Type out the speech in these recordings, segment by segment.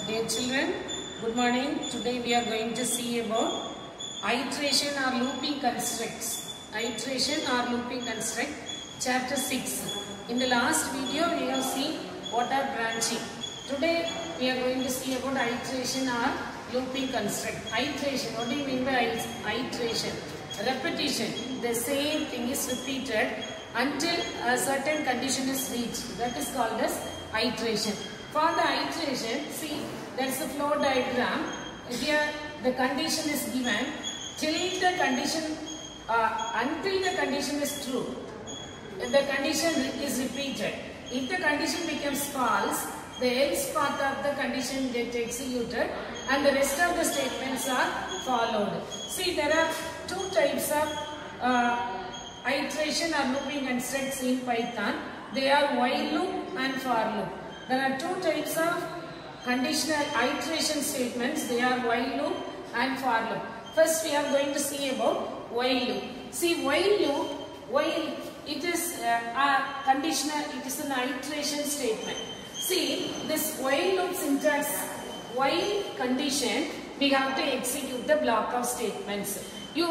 Dear children, good morning. Today we are going to see about iteration or looping constructs. Iteration or looping construct, chapter 6. In the last video we have seen what are branching. Today we are going to see about iteration or looping construct. Iteration, what do you mean by iteration? Repetition. The same thing is repeated until a certain condition is reached. That is called as iteration. For the iteration, see, that's the flow diagram. Here the condition is given till the condition, until the condition is true. The condition is repeated. If the condition becomes false, the else part of the condition gets executed and the rest of the statements are followed. See, there are two types of iteration or looping constructs in Python. They are while loop and for loop. There are two types of conditional iteration statements. They are while loop and for loop. First we are going to see about while loop. See, while loop, while it is a conditional, it is an iteration statement. See, this while loop syntax, while condition, we have to execute the block of statements. You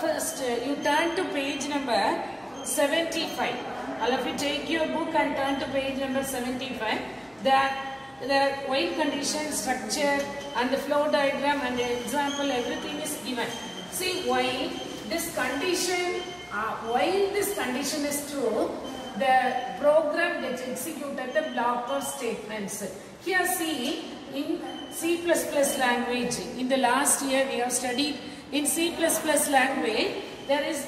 first you turn to page number 75. All of you take your book and turn to page number 75. The while condition, structure and the flow diagram and the example, everything is given. See, while this condition is true, the program gets executed the block of statements. Here see, in C++ language, in the last year we have studied in C++ language, there is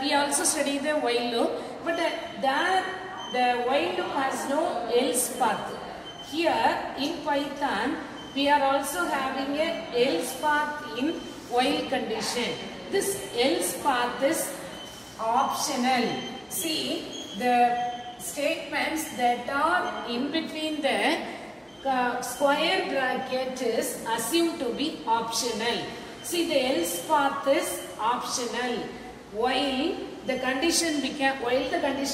we also study the while loop, but there the while loop has no else path. Here in Python, we are also having a else path in while condition. This else path is optional. See, the statements that are in between the square bracket is assumed to be optional. See, the else path is optional. While the condition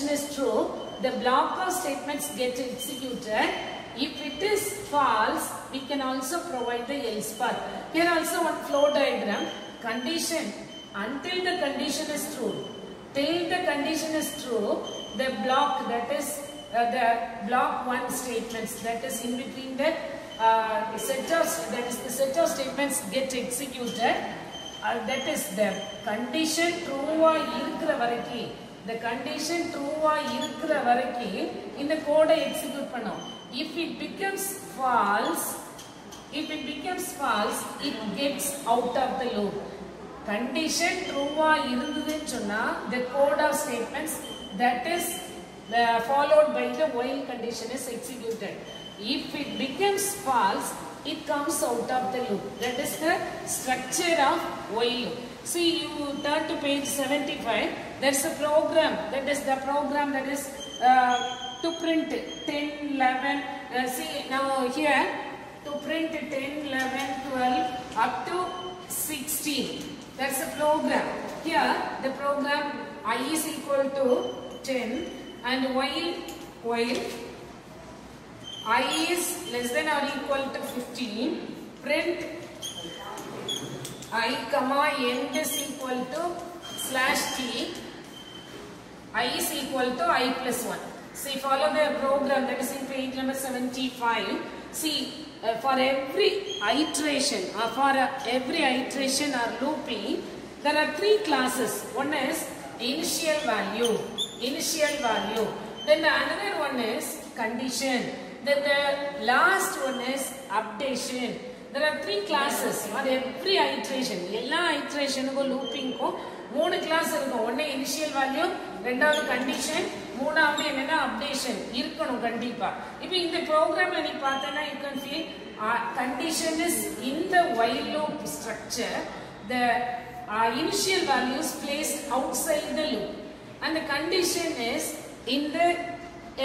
is true, the block of statements get executed. If it is false, we can also provide the else path. Here also one flow diagram. Condition, until the condition is true. Till the condition is true, the block, that is the block 1 statements, that is in between the set of statements get executed. That is the condition true irukra varaki. The condition true irukra varaki in the code execute pannom. If it becomes false, it gets out of the loop. Condition true irundhudu sonna, the code of statements that is followed by the while condition is executed. If it becomes false, it comes out of the loop. That is the structure of while loop. See, you turn to page 75. That's a program. That is the program that is to print 10, 11. See, now here to print 10, 11, 12 up to 16. That's a program. Here the program I is equal to 10 and while I is less than or equal to 15, print I comma end is equal to /t, I is equal to I plus 1. See, follow the program that is in page number 75. See, for every iteration or looping, there are three classes. One is initial value. Then the another one is condition. Then the last one is updation. There are three classes for every iteration. All iteration ko looping ko மூணு class இருக்கும். ஒண்ணு initial value, ரெண்டாவது condition, மூணாவது என்னன்னா updation இருக்கணும் கண்டிப்பா. இப்போ இந்த ப்ரோக்ராம்ல நீ பார்த்தனா you can see condition is in the while loop structure. The initial value is placed outside the loop and the condition is in the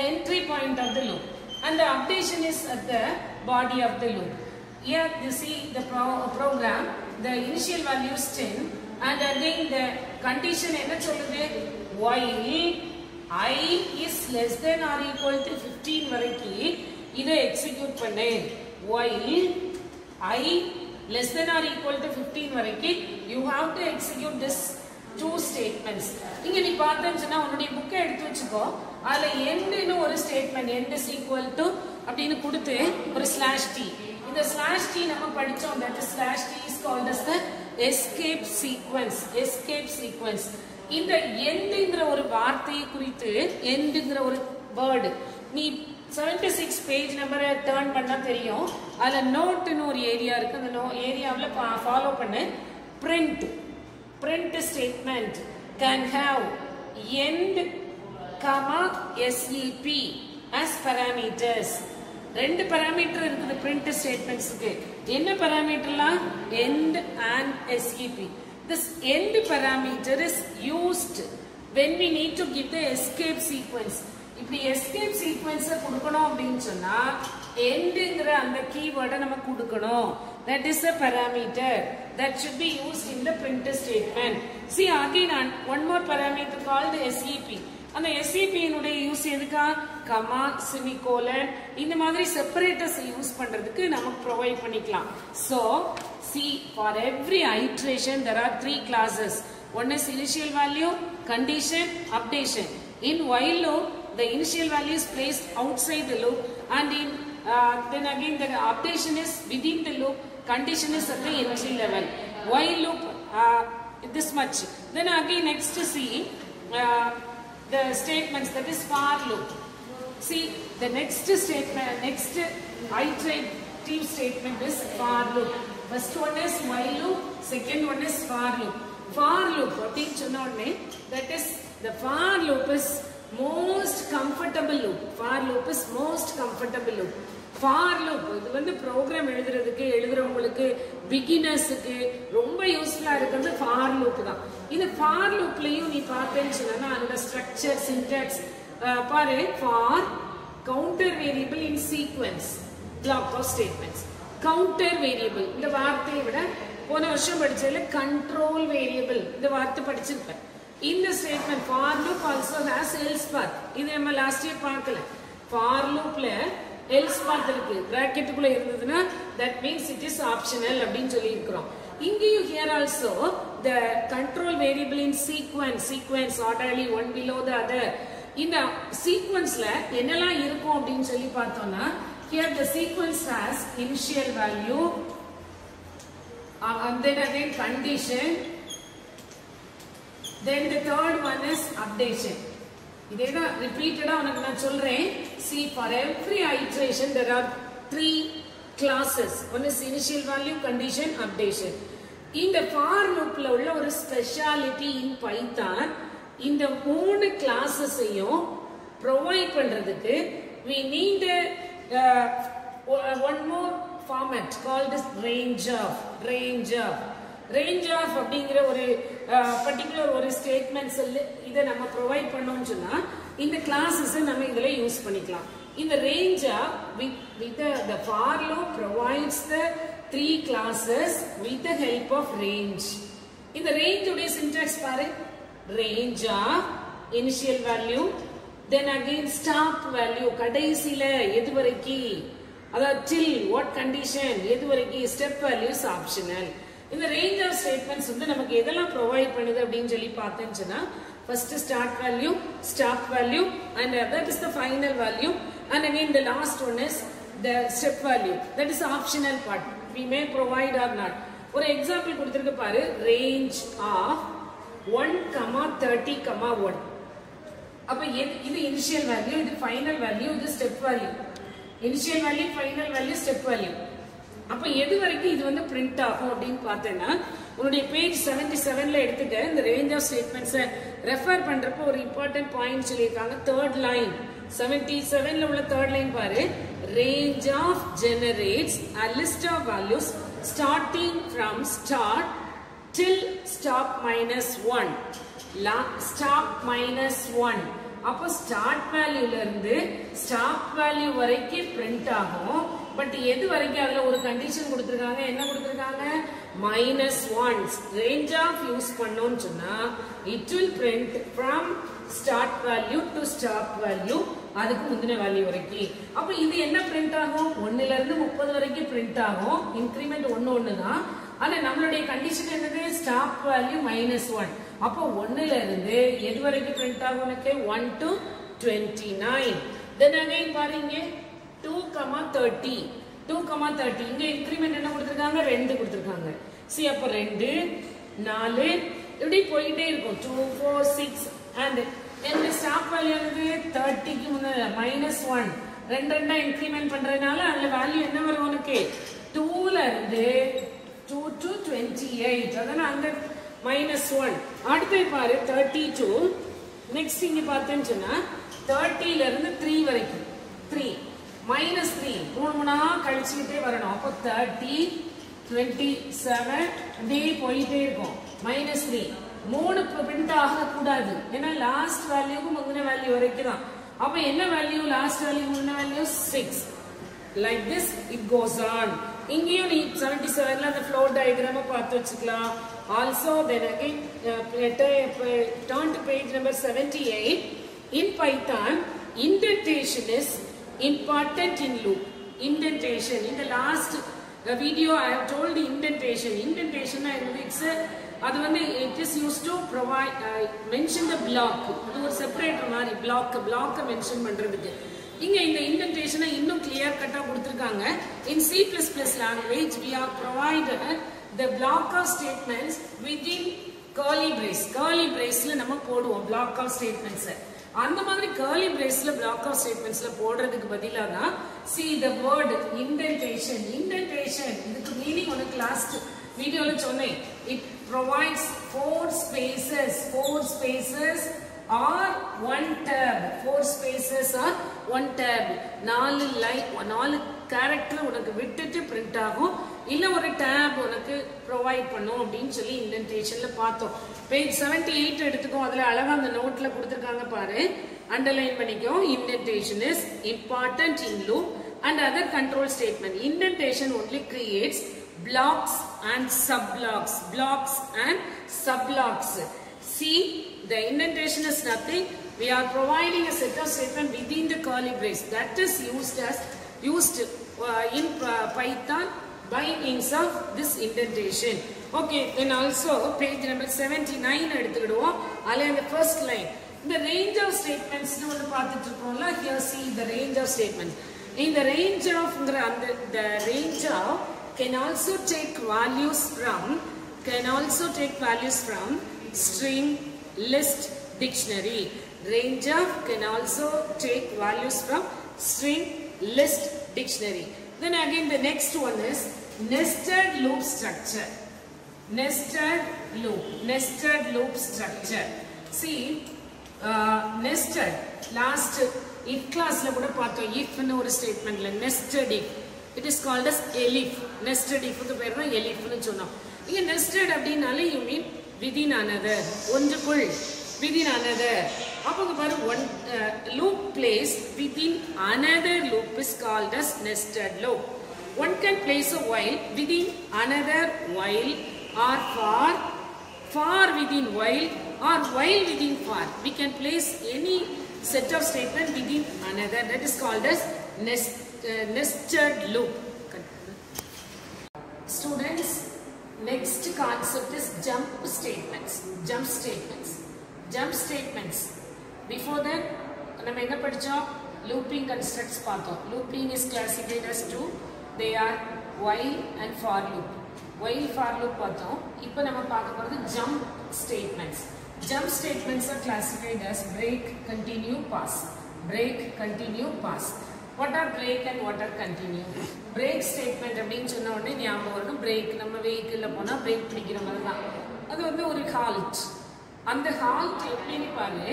entry point of the loop and the updation is at the body of the loop. Here you see the program, the initial value is 10 and again the condition enna solludhu, while I is less than or equal to 15 varaiki இதை execute பண்ணு. while I less than or equal to 15 வரைக்கும் you have to execute this two statements. இங்க நீ பார்த்தேன்னா உன்னுடைய புக்கை எடுத்து வச்சுக்கோ. அதுல endன்னு ஒரு statement end is equal to அப்படின்னு கொடுத்து ஒரு /t. இந்த /t நம்ம படிச்சோம். that is /t is called as the escape sequence. escape sequence. இந்த endங்கிற ஒரு வார்த்தையை குறித்து endங்கிற ஒரு வேர்ட் நீ 76 பேஜ் நம்பரை டர்ன் பண்ணா தெரியும். அதுல நோட்னு ஒரு ஏரியா இருக்கு. அந்த ஏரியாவில் ஃபாலோ பண்ணு. print statement can have end comma sep as parameters. ரெண்டு parameter இருக்குது print statementsக்கு. என்ன parameterலாம்? end and sep. This end parameter is used when we need to give the escape sequence. இப்படி escape sequence கொடுக்கணும் அப்படின்னு சொன்னா endங்கிற அந்த keyword நம்ம கொடுக்கணும். That is a parameter that should be used in the print statement. See again one more parameter called sep. அந்த sep னுடைய use எதுக்கா? comma, semicolon இந்த மாதிரி செப்பரேட்டர்ஸ் யூஸ் பண்றதுக்கு நமக்கு ப்ரொவைட் பண்ணிக்கலாம். So see, for every iteration there are three classes. One is initial value, condition, updation. In while loop the initial value is placed outside the loop, and in then again the updation is within the loop, condition is at the entry level. While loop this much. Then again next to see the statements, that is for loop. See the next statement, next iterative statement is for loop. First one is while loop, second one is for loop. For loop அப்படினு சொன்ன உடனே that is the for loop is most comfortable loop. For loop is most comfortable loop. For loop இது வந்து program எழுதுறவங்களுக்கு பிகினர்ஸ்க்கு ரொம்ப யூஸ்ஃபுல்லா இருக்குது for loop தான். இந்த for loopலயும் நீ பார்த்தேன்னு சொன்னா அதோட ஸ்ட்ரக்சர் சின்டாக்ஸ் பாரு. for counter variable in sequence block of statements. counter variable இந்த வார்த்தையை விட போன வருஷம் படிச்சதுல control variable இந்த வார்த்தை படிச்சிருப்பேன். இந்த statement for loop also has else path. இது நம்ம லாஸ்ட் இயர் பார்க்கல. for loopல else path இருக்கு. பிராக்கெட்டுக்குள்ள இருந்ததுன்னா that means it is optional அப்படினு சொல்லி இருக்கோம். இங்கேயும் here also the control variable in sequence orderly one below the other. இந்த சீக்வென்ஸ்ல என்னெல்லாம் இருக்கும் அப்படினு சொல்லி பார்த்தோம்னா here the sequence has initial value and then again condition. Then the third one is updation. இதேதா ரிப்பீட்டடா உனக்கு நான் சொல்றேன். See, for every iteration there are three classes. One is initial value, condition, updation. இந்த for loopல உள்ள ஒரு speciality in Python, இந்த மூணு கிளாஸஸையும் ப்ரொவைட் பண்றதுக்கு we need one more format called as range of. range of அப்படிங்கிற ஒரு பர்టిక్యులர் ஒரு statements இத நம்ம ப்ரொவைட் பண்ணோம்னு சொன்னா இந்த கிளாसेस நம்ம இதல யூஸ் பண்ணிக்கலாம். இந்த range of with the for loop provides the three classes with the help of range. இந்த range உடைய syntax பாரு. range of initial value, then again stop value கடைசில எது வரைக்கும், அதாவது till what condition எது வரைக்கும், step value is optional. இந்த range of statements வந்து நமக்கு எதெல்லாம் ப்ரொவைட் பண்ணுது அப்படினு சொல்லி பார்த்தேன்னா first start value, stop value, and that is the final value, and again the last one is the step value. That is the optional part. We may provide or not. ஒரு example கொடுத்திருக்க பாரு. range of 1,30,1. அப்ப இது initial value, இது final value, இது step value. initial value, final value, step value. அப்ப எது வரைக்கும் இது வந்து பிரிண்ட் ஆகும் அப்படினு பார்த்தேன்னா உங்களுடைய பேஜ் 77ல எடுத்துக்க இந்த ரேஞ்ச் ஆஃப் ஸ்டேட்மெண்ட்ஸ் ரெஃபர் பண்றப்ப ஒரு இம்பார்ட்டன்ட் பாயிண்ட் சொல்லிருக்காங்க. third line 77ல உள்ள third line பாரு. range of generates a list of values starting from start till stop minus 1. stop minus 1. அப்ப ஸ்டார்ட் வேல்யூல இருந்து ஸ்டாப் வேல்யூ வரைக்கும் பிரிண்ட் ஆகும். பட் எது வரைக்கும் அதுல ஒரு கண்டிஷன் கொடுத்திருக்காங்க. என்ன கொடுத்திருக்காங்க? -1. range of யூஸ் பண்ணோம்னு சொன்னா it will print from start value to stop value அதுக்கு முந்தின வேல்யூ வரைக்கும். அப்ப இது என்ன பிரிண்ட் ஆகும்? 1ல இருந்து 30 வரைக்கும் பிரிண்ட் ஆகும். இன்கிரிமெண்ட் 1 தான். ஆனா நம்மளுடைய கண்டிஷன் என்னது? Stop value -1. அப்போ 1ல இருந்து எது வரைக்கும் பிரிண்ட் ஆகும்? உனக்கு 1 to 29. Then again பாருங்க 2,30. 2,30 இங்க இன்கிரிமெண்ட் என்ன கொடுத்திருக்காங்க? 2 கொடுத்திருக்காங்க. see அப்ப 2 4 இப்படி போயிட்டே இருக்கும். 2 4 6 and இந்த ஸ்டாப் வேல்யூ வந்து 30 க்கு முன்னாடி -1 ரெண்டு ரெண்டா இன்கிரிமெண்ட் பண்றதுனால அதுல வேல்யூ என்ன வரும் உனக்கு? 2ல இருந்து 2 to 28. அதான அங்க -1. அடுத்து பாரு 32. நெக்ஸ்ட் இங்க பார்த்தேன்னு சொன்னா 30ல இருந்து 3 வரைக்கும் 3 -3 மூணா கழிச்சுக்கிட்டே வரணும். அப்போ 30 27 அப்படியே போயிட்டே இருக்கும். -3 மூணு பிரிண்ட் ஆகக்கூடாது. ஏன்னா லாஸ்ட் வேல்யூக்கு முந்தின வேல்யூ வரைக்கும் தான். அப்ப என்ன வேல்யூ? லாஸ்ட் வேல்யூ முந்தின value 6. Like this it goes on. இங்கேயும் நீ 77ல அந்த ஃப்ளோ டயக்ராம பார்த்து வச்சுக்கலாம். Also then again turn to page number 78. In Python, indentation is important in loop. Indentation in the last video I have told the indentation. Indentation it's அது வந்து it is used to provide mention the block. அது ஒரு separator மாதிரி block mention பண்றதுக்கு. இங்க இந்த இன்டென்டேஷனை இன்னும் clear கட்டா கொடுத்திருக்காங்க. In C++ language we are provided the block of statements within curly brace. Curly braceல நம்ம போடுவோம் block of statements. அந்த மாதிரி curly braceல block of statementsல போடுறதுக்கு பதிலா தான் see the word indentation. Indentation இதுக்கு மீனிங் உனக்கு லாஸ்ட் வீடியோல சொன்னேன். It provides 4 spaces or 1 tab. 4 spaces or 1 tab. 4 line 4 character உனக்கு விட்டுட்டு பிரிண்ட் ஆகும். இல்ல ஒரு டாப் உனக்கு ப்ரொவைட் பண்ணும் அப்படின்னு சொல்லி இன்டென்டேஷன்ல பார்த்தோம். பேஜ் 78 எடுத்துக்கோ. அதுல அழகா அந்த நோட்ல கொடுத்திருக்காங்க பாரு. அண்டர்லைன் பண்ணிக்கோ. Indentation is important in loop and other control statement. Indentation only creates blocks and subblocks. Blocks and subblocks. See, the indentation is nothing. We are providing a set of statement within the curly brace that is used in Python by means of this indentation. Okay, then also page number 79 எடுத்துக்கிடுவோம். அதுல the first line the range of statements னு ஒன்னு பார்த்துட்டு இருக்கோம்ல. Here see the range of statements. In the range of the range of can also take values from string, list, dictionary. Range of can also take values from string, list, dictionary. Then again the next one is nested loop structure. Nested loop structure. See, nested last if class la kuda paatho. If nu or statement la nested if it is called as elif. Nested if க்கு பேர் தான் elif னு சொன்னோம். இங்க nested அப்படினாலே you mean within another. ஒன்றுக்குள் within another. அப்போ பாரு one loop placed within another loop is called as nested loop. One can place a while within another while or for within while or while within for. We can place any set of statement within another. That is called as nested loop. Students, next concept is jump statements. Jump statements. Before that, நம்ம என்ன படிச்சோம்? Looping constructs பார்த்தோம். Looping is classified as two. They are while and for loop. While for loop பார்த்தோம். இப்போ நம்ம பார்க்க போறது jump statements. Jump statements are classified as break, continue, pass. Break, continue, pass. What are break and what are continue? Break statement அப்படின்னு சொன்ன உடனே ஞாபகம் வரணும். break நம்ம வெஹிக்கிள்ல போனா break பிடிக்கிற மாதிரி தான். அது வந்து ஒரு halt. அந்த halt எப்படின்னு பாரு.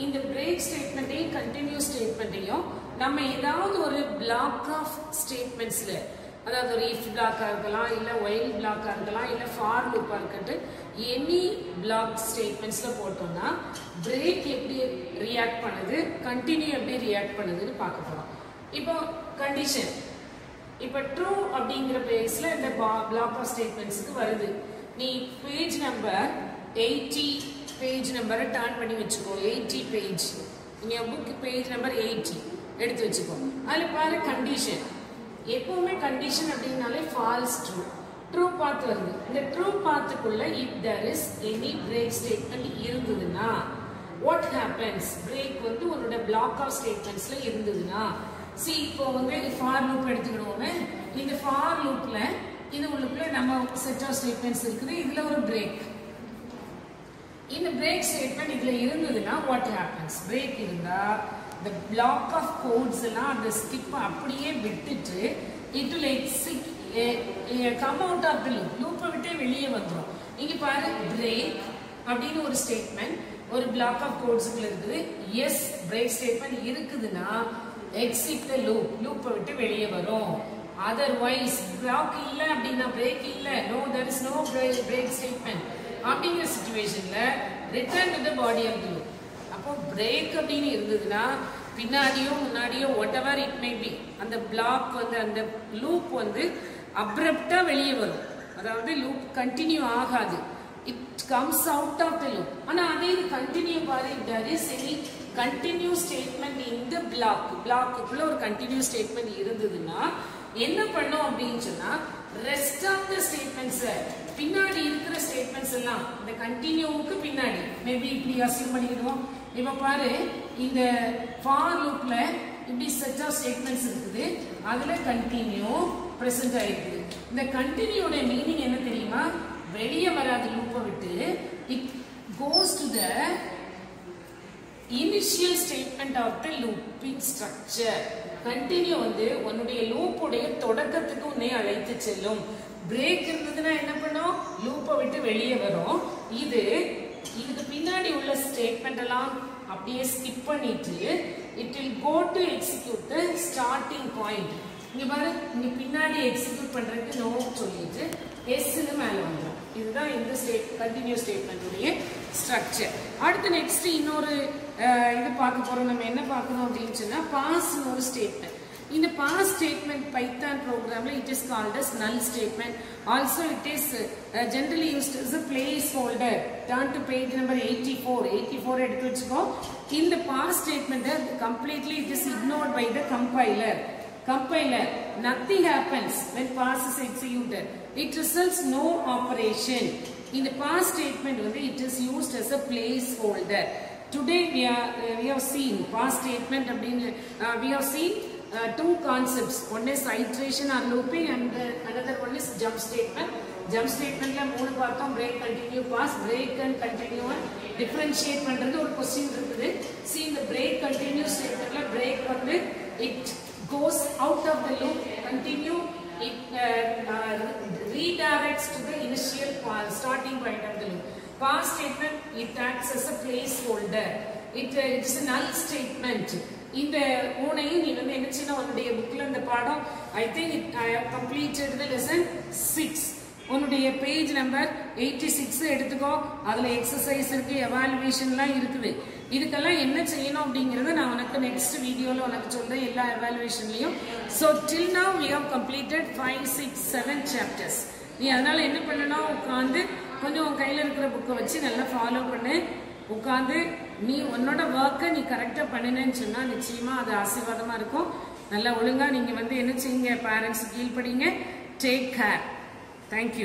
இந்த break statementையும் continue statementையும் நம்ம ஏதாவது ஒரு block of statementsல, அதாவது ஒரு if block-ஆ இருக்கலாம், இல்ல while block-ஆ இருக்கலாம், இல்ல for loop-ஆ இருக்கட்டும், any block statements-ல போட்டோம்னா break எப்படி react பண்ணுது, continue எப்படி react பண்ணுதுன்னு பார்க்க போறோம். இப்போ condition, இப்போ true அப்படிங்கிற பேஸ்ல இந்த block of statements-க்கு வருது. நீ page number 80 பேஜ் நம்பரை டர்ன் பண்ணி வச்சுக்கோ. 80 பேஜ் இங்க புக் பேஜ் நம்பர் 80 எடுத்து வச்சுக்கோ. அதுல பாரு கண்டிஷன். எப்பவுமே கண்டிஷன் அப்படினாலே ஃபால்ஸ் ட்ரூ. ட்ரூ பாத் வருது. இந்த true பாத்துக்குள்ள if there is any break statement இருந்ததுன்னா what happens? break வந்து உன்னோட block of statementsல இருந்ததுன்னா see இப்போ வந்து for loop எடுத்துக்கிடுவோமே. இந்த for loopல இது உள்ளுக்குள்ள நம்ம set of statements இருக்குது. இதுல ஒரு break. இந்த break statement இதுல இருந்ததுன்னா what happens? break இருந்தா the block of codes எல்லாம் அந்த skip அப்படியே விட்டுட்டு it will exit come out of the loop. loop விட்டே வெளியே வந்துரும். இங்க பாரு break அப்படின ஒரு ஸ்டேட்மென்ட் ஒரு block of codes குள்ள இருக்குது. yes break statement இருக்குதுன்னா exit the loop. loop விட்டு வெளியே வரும். otherwise block இல்ல அப்படினா break இல்ல no there is no break statement அப்படிங்கிற சிச்சுவேஷன்ல return to the body of the loop. அப்போ break அப்படினு இருந்ததுன்னா பின்னாடியோ முன்னாடியோ whatever it may be அந்த block வந்து அந்த loop வந்து அப்ரப்டா வெளியே வரும். அதாவது loop கண்டினியூ ஆகாது. it comes out of the loop. ஆனா அதே இது கண்டினியூ பாரு there is any continuous statement in the blockக்குள்ள ஒரு continuous statement இருந்ததுன்னா என்ன பண்ணும் அப்படின்னு சொன்னா rest of the statements பின்னாடி இருக்கிற statements எல்லாம் இந்த கண்டினியூவுக்கு பின்னாடி மேபி இப்படி அசியூம் பண்ணிடுவோம். இப்ப பாரு இந்த for loopல இப்படி set of statements இருக்குது. அதுல continue present ஆயிருக்கு. இந்த continueோட மீனிங் என்ன தெரியுமா? வெளியே வராத லூப்பை விட்டு it goes to the initial statement of the looping structure. continue வந்து உன்னுடைய லூப் உடைய தொடக்கத்துக்கு உன்னை அழைத்து செல்லும். பிரேக் இருந்ததுன்னா என்ன பண்ணும்? லூப்பை விட்டு வெளியே வரும். இதுக்கு பின்னாடி உள்ள ஸ்டேட்மெண்ட் எல்லாம் அப்படியே ஸ்கிப் பண்ணிட்டு it will go to execute the starting point. இங்க பாரு இங்க பின்னாடி எக்ஸிக்யூட் பண்றதுக்கு நோ சொல்லிட்டு s ன்னு மேல வந்துரும். இதுதான் இந்த கண்டினியூஸ் ஸ்டேட்மெண்ட் உடைய ஸ்ட்ரக்சர். அடுத்து நெக்ஸ்ட் இன்னொரு இது பார்க்க போறோம். நம்ம என்ன பார்க்கணும் அப்படின்னு சொன்னா பாஸ் ஒரு ஸ்டேட்மெண்ட். இந்த பாஸ் ஸ்டேட்மெண்ட் பைத்தான் ப்ரோக்ராம்ல it is called as null statement. Also it is generally used as a placeholder. Turn to page number 84 எடுத்து வச்சுக்கோ. இந்த pass statement completely it is ignored by the compiler. Nothing happens when pass is executed. It results no operation. In the pass statement it is used as a placeholder. Today we have seen pass statement we have seen two concepts. One is iteration or looping and another one is jump statement. Jump statement la moonu paarthom break continue pass. break and continue differentiate பண்றது ஒரு question இருக்குது. see in the break continue statement la break வந்து it goes out of the loop, continue, it redirects to the initial starting point of the loop. Pass statement, it acts as a placeholder. It is a null statement. இந்த மூணையும் நீ வந்து என்ன செய்யணும்? உன்னுடைய புக்ல இந்த பாடம் I think I have completed the lesson 6. உன்னுடைய பேஜ் நம்பர் 86 எடுத்துக்கோ. அதுல எக்ஸசைஸ் இருக்கு, எவாலுவேஷன்லாம் இருக்குது. இதுக்கெல்லாம் என்ன செய்யணும் அப்படிங்கறத நான் உனக்கு நெக்ஸ்ட் வீடியோல உனக்கு சொல்றேன் எல்லா எவாலுவேஷன்லயும். so till now we have completed 5 6 7 chapters. நீ அதனால என்ன பண்ணணும்? உட்கார்ந்து கொஞ்சம் உன் கையில இருக்கிற புக்கை வச்சு நல்லா ஃபாலோ பண்ணு. உட்கார்ந்து நீ உன்னோட ஒர்க்கை நீ கரெக்டா பண்ணினேன்னு சொன்னா நிச்சயமா அது ஆசீர்வாதமா இருக்கும். நல்லா ஒழுங்கா நீங்க வந்து என்ன செய்யுங்க? பேரண்ட்ஸ் கீழ்படிங்க. Take care. Thank you.